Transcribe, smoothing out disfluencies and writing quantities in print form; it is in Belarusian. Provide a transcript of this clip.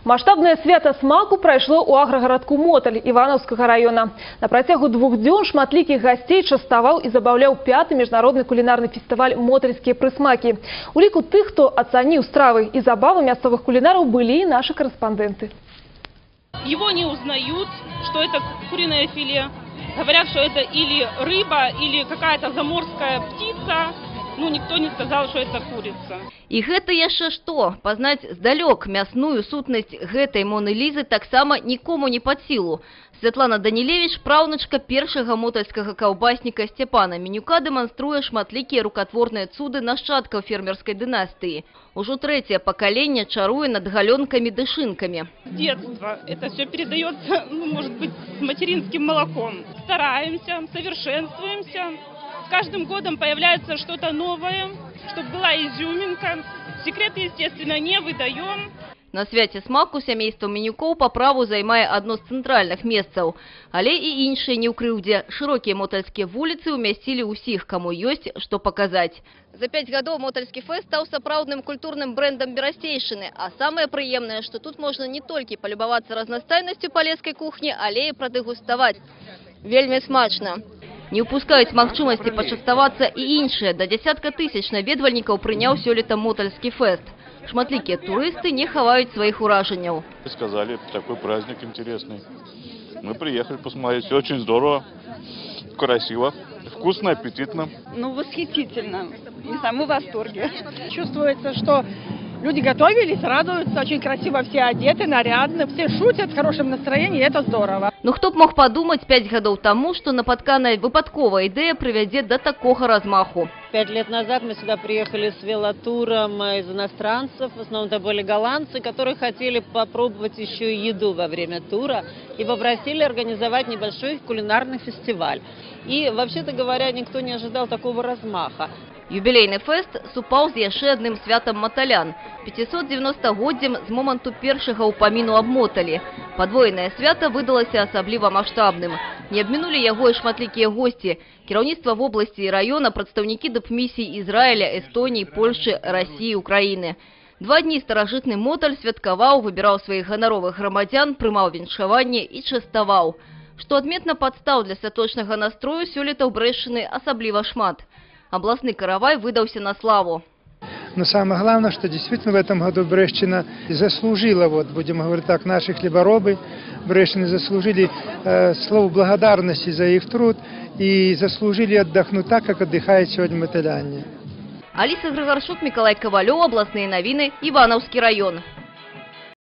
Маштабное свято смаку прайшло ў аграгарадку Моталь Івановскага района. На працягу 2 дзён шматлікіх гасцей частаваў і забаўляў 5-й міжнародны кулінарны фестываль «Мотальскія прысмакі». У ліку тых, хто ацаніў стравы і забавы мясцовых кулінараў, былі і наши корреспонденты. Его не узнают, что это куриное филе. Говорят, что это или рыба, или какая-то заморская птица. Ну, никто не сказал, что это курица. И гэта яшчэ што? Пазнаць здалёк мясную сутнасць гэтай Моны Лізы таксама нікому не пад сілу. Святлана Данілевіч, праўнучка першага мотальскага каўбасніка Сцяпана Менюка, дэманструе шматлікія рукатворныя цуды нашчадкаў фермерской дынастыі. Ужо 3-е пакаленне чаруе над галёнкамі ды шинкамі. С детства это все передается, ну, может быть, с материнским молоком. Стараемся, совершенствуемся. С каждым годом появляется что-то новое, чтобы была изюминка. Секреты, естественно, не выдаем. На свяце смаку сямейства Менюкоў па праву займае адно з цэнтральных месцаў. Але і іншыя не ў крыўдзе. Шырокія мотальскія вуліцы ўмясцілі ўсіх, каму ёсць што паказаць. За 5 гадоў мотальскі фэст стаў сапраўдным культурным брэндам Берасцейшчыны. А самае прыемнае, што тут можна не толькі палюбавацца разнастайнасцю палескай кухні, але і прадэгуставаць. Вельмі смачна. Не упускаюць магчымасці пачаставацца і іншыя. Да 10 тысяч наведвальнікаў прыняў сёлета мотальскі фэст. Шматлікія турысты не хаваюць сваіх уражанняў. Сказали, такой праздник интересный. Мы приехали посмотреть. Все очень здорово, красиво, вкусно, аппетитно. Ну, восхитительно. Не знаю, мы в восторге. Чувствуется, что люди готовились, радуются, очень красиво все одеты, нарядны, все шутят, в хорошем настроении, это здорово. Ну хто б мог подумать 5 гадоў тому, что напатканая выпадковая идея приведет до такого размаху. 5 лет назад мы сюда приехали с велотуром из иностранцев, в основном это были голландцы, которые хотели попробовать еще и еду во время тура и попросили организовать небольшой кулинарный фестиваль. И, вообще-то говоря, никто не ожидал такого размаха. Юбилейный фест супаў з яшчэ адным святам маталян. 590-годдзем з моманту першага ўпаміну аб Моталі. Падвоенае свята выдалася асабліва маштабным. Не абмінулі яго і шматлікія госці. Кіраўніцтва вобласці і раёна, прадстаўнікі дыпмісій Ізраіля, Эстоніі, Польшчы, Расіі, Украіны. 2 дні старажытны Моталь святкаваў, выбіраў сваіх ганаровых грамадзян, прымаў віншаванне і частаваў. Што адметна падстаў для святочнага настрою сёлета ў Брэшчыны асабліва шмат. Областный каравай выдался на славу. Но самое главное, что действительно в этом году Брэшчина заслужила, вот будем говорить так, наши хлеборобы Брэшчины заслужили слово благодарности за их труд и заслужили отдохнуть так, как отдыхают сегодня мотыляне. Алиса Григорчук, Миколай Ковалев, областные новины, Ивановский район.